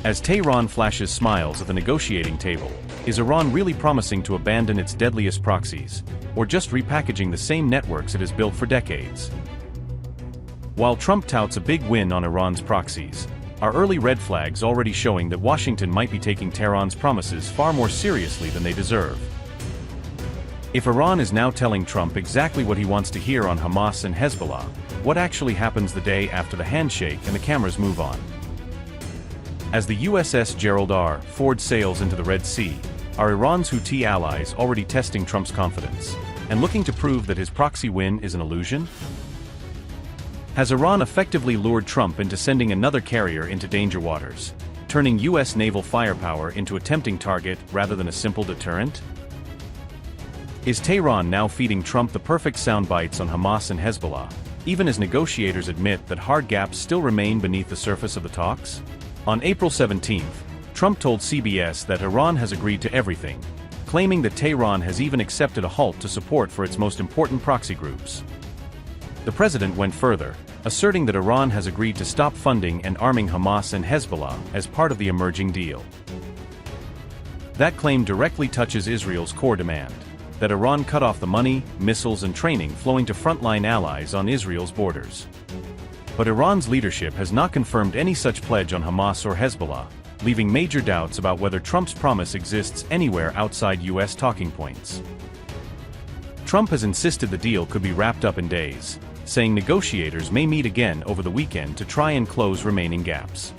As Tehran flashes smiles at the negotiating table, is Iran really promising to abandon its deadliest proxies, or just repackaging the same networks it has built for decades? While Trump touts a big win on Iran's proxies, are early red flags already showing that Washington might be taking Tehran's promises far more seriously than they deserve? If Iran is now telling Trump exactly what he wants to hear on Hamas and Hezbollah, what actually happens the day after the handshake and the cameras move on? As the USS Gerald R. Ford sails into the Red Sea, are Iran's Houthi allies already testing Trump's confidence, and looking to prove that his proxy win is an illusion? Has Iran effectively lured Trump into sending another carrier into danger waters, turning U.S. naval firepower into a tempting target rather than a simple deterrent? Is Tehran now feeding Trump the perfect sound bites on Hamas and Hezbollah, even as negotiators admit that hard gaps still remain beneath the surface of the talks? On April 17, Trump told CBS that Iran has agreed to everything, claiming that Tehran has even accepted a halt to support for its most important proxy groups. The president went further, asserting that Iran has agreed to stop funding and arming Hamas and Hezbollah as part of the emerging deal. That claim directly touches Israel's core demand, that Iran cut off the money, missiles and training flowing to frontline allies on Israel's borders. But Iran's leadership has not confirmed any such pledge on Hamas or Hezbollah, leaving major doubts about whether Trump's promise exists anywhere outside U.S. talking points. Trump has insisted the deal could be wrapped up in days, saying negotiators may meet again over the weekend to try and close remaining gaps.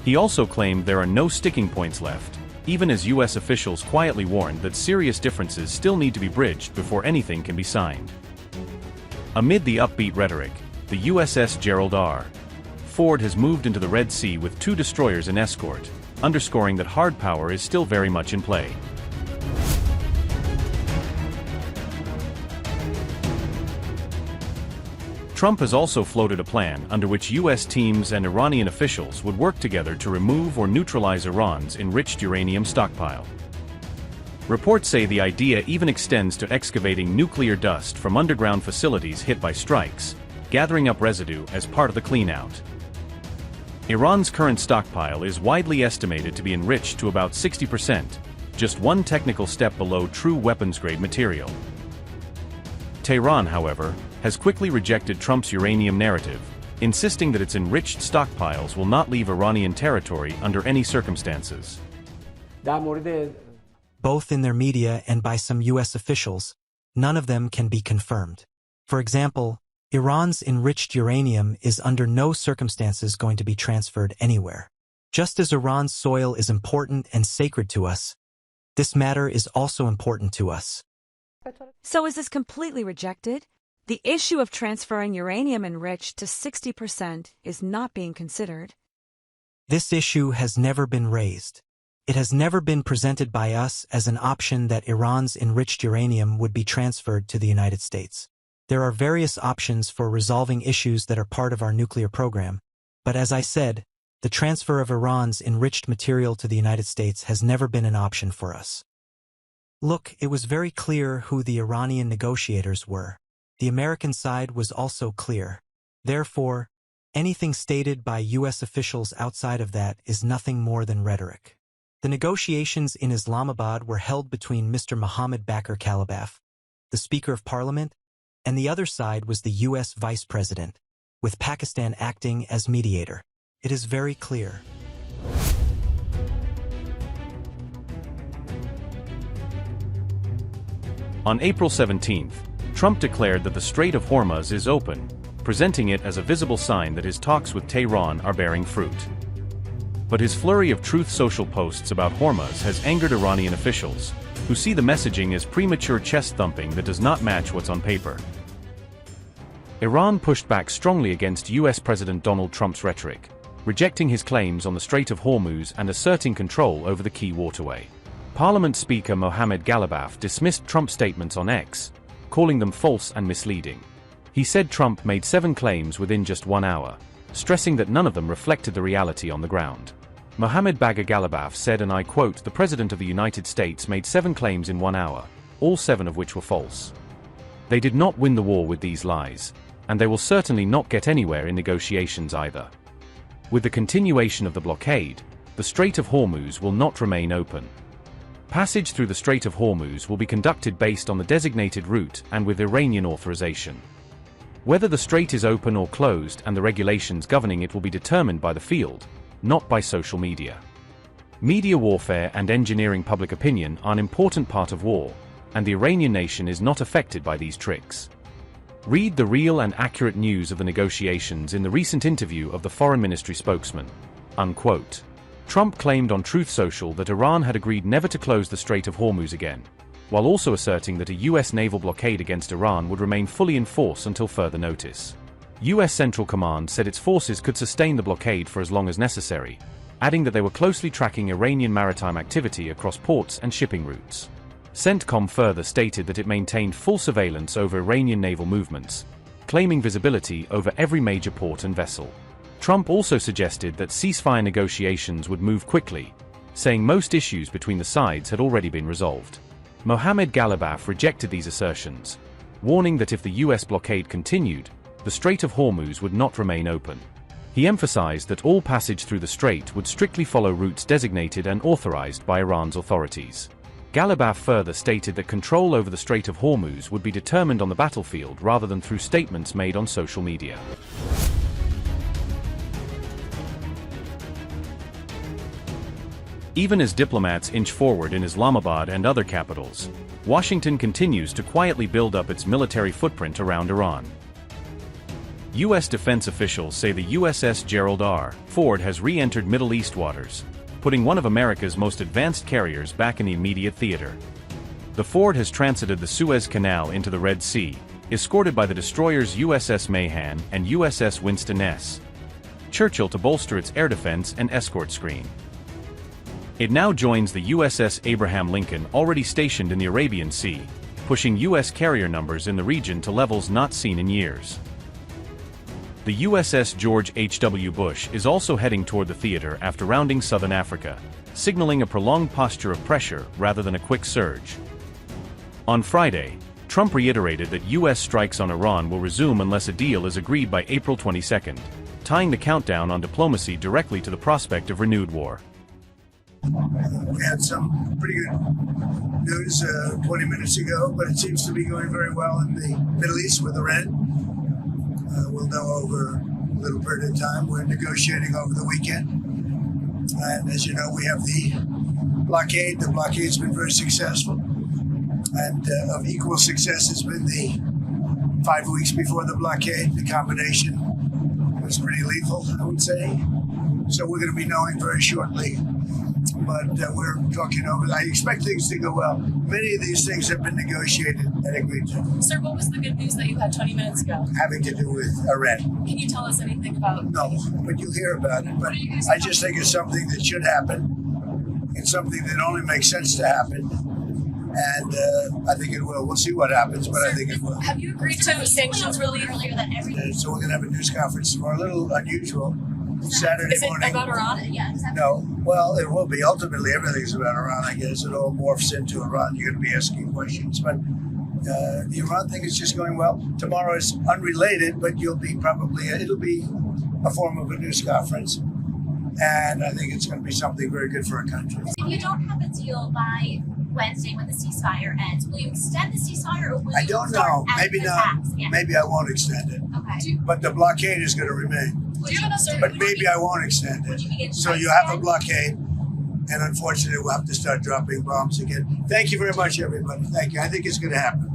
He also claimed there are no sticking points left, even as U.S. officials quietly warned that serious differences still need to be bridged before anything can be signed. Amid the upbeat rhetoric, the USS Gerald R. Ford has moved into the Red Sea with 2 destroyers in escort, underscoring that hard power is still very much in play. Trump has also floated a plan under which U.S. teams and Iranian officials would work together to remove or neutralize Iran's enriched uranium stockpile. Reports say the idea even extends to excavating nuclear dust from underground facilities hit by strikes, gathering up residue as part of the clean-out. Iran's current stockpile is widely estimated to be enriched to about 60%, just one technical step below true weapons-grade material. Tehran, however, has quickly rejected Trump's uranium narrative, insisting that its enriched stockpiles will not leave Iranian territory under any circumstances. Both in their media and by some U.S. officials, none of them can be confirmed. For example, Iran's enriched uranium is under no circumstances going to be transferred anywhere. Just as Iran's soil is important and sacred to us, this matter is also important to us. So is this completely rejected? The issue of transferring uranium enriched to 60% is not being considered. This issue has never been raised. It has never been presented by us as an option that Iran's enriched uranium would be transferred to the United States. There are various options for resolving issues that are part of our nuclear program, but as I said, the transfer of Iran's enriched material to the United States has never been an option for us. Look, it was very clear who the Iranian negotiators were. The American side was also clear. Therefore, anything stated by U.S. officials outside of that is nothing more than rhetoric. The negotiations in Islamabad were held between Mr. Mohammad Bakr Kalibaf, the Speaker of Parliament, and the other side was the U.S. Vice President, with Pakistan acting as mediator. It is very clear. On April 17, Trump declared that the Strait of Hormuz is open, presenting it as a visible sign that his talks with Tehran are bearing fruit. But his flurry of Truth Social posts about Hormuz has angered Iranian officials, who see the messaging as premature chest-thumping that does not match what's on paper. Iran pushed back strongly against U.S. President Donald Trump's rhetoric, rejecting his claims on the Strait of Hormuz and asserting control over the key waterway. Parliament Speaker Mohammad Galibaf dismissed Trump's statements on X, calling them false and misleading. He said Trump made 7 claims within just 1 hour, stressing that none of them reflected the reality on the ground. Mohammad Bagher Galibaf said, and I quote, "The President of the United States made 7 claims in 1 hour, all 7 of which were false. They did not win the war with these lies, and they will certainly not get anywhere in negotiations either." With the continuation of the blockade, the Strait of Hormuz will not remain open. Passage through the Strait of Hormuz will be conducted based on the designated route and with Iranian authorization. Whether the strait is open or closed and the regulations governing it will be determined by the field, not by social media. Media warfare and engineering public opinion are an important part of war, and the Iranian nation is not affected by these tricks. Read the real and accurate news of the negotiations in the recent interview of the Foreign Ministry spokesman. Unquote. Trump claimed on Truth Social that Iran had agreed never to close the Strait of Hormuz again, while also asserting that a U.S. naval blockade against Iran would remain fully in force until further notice. U.S. Central Command said its forces could sustain the blockade for as long as necessary, adding that they were closely tracking Iranian maritime activity across ports and shipping routes. CENTCOM further stated that it maintained full surveillance over Iranian naval movements, claiming visibility over every major port and vessel. Trump also suggested that ceasefire negotiations would move quickly, saying most issues between the sides had already been resolved. Mohammad Ghalibaf rejected these assertions, warning that if the U.S. blockade continued, the Strait of Hormuz would not remain open. He emphasized that all passage through the strait would strictly follow routes designated and authorized by Iran's authorities. Ghalibaf further stated that control over the Strait of Hormuz would be determined on the battlefield rather than through statements made on social media. Even as diplomats inch forward in Islamabad and other capitals, Washington continues to quietly build up its military footprint around Iran. U.S. defense officials say the USS Gerald R. Ford has re-entered Middle East waters, putting one of America's most advanced carriers back in the immediate theater. The Ford has transited the Suez Canal into the Red Sea, escorted by the destroyers USS Mahan and USS Winston S. Churchill to bolster its air defense and escort screen. It now joins the USS Abraham Lincoln already stationed in the Arabian Sea, pushing U.S. carrier numbers in the region to levels not seen in years. The USS George H.W. Bush is also heading toward the theater after rounding southern Africa, signaling a prolonged posture of pressure rather than a quick surge. On Friday, Trump reiterated that U.S. strikes on Iran will resume unless a deal is agreed by April 22, tying the countdown on diplomacy directly to the prospect of renewed war. We had some pretty good news 20 minutes ago, but it seems to be going very well in the Middle East with Iran. We'll know over a little period of time. We're negotiating over the weekend. And as you know, we have the blockade. The blockade's been very successful. And of equal success has been the 5 weeks before the blockade. The combination was pretty lethal, I would say. So we're going to be knowing very shortly. But we're talking over. I expect things to go well. Many of these things have been negotiated and agreed to. Sir, what was the good news that you had 20 minutes ago? Having to do with Iran. Can you tell us anything about? No, but you'll hear about it. But I just think it's something that should happen. It's something that only makes sense to happen. And I think it will. We'll see what happens, but Sir, I think it will. Have you agreed to sanctions relief earlier than every? So we're going to have a news conference tomorrow. A little unusual. Saturday morning. Is it about Iran? Yeah, exactly. No. Well, it will be. Ultimately, everything's about Iran, I guess. It all morphs into Iran. You're going to be asking questions. But the Iran thing is just going well. Tomorrow is unrelated, but it'll be a form of a news conference. And I think it's going to be something very good for our country. If you don't have a deal by Wednesday when the ceasefire ends, will you extend the ceasefire or will you I don't start know. Maybe not. attacks again? Maybe I won't extend it. Okay. But the blockade is going to remain. But maybe I won't extend it. So you have a blockade, and unfortunately, we'll have to start dropping bombs again. Thank you very much, everybody. Thank you. I think it's going to happen.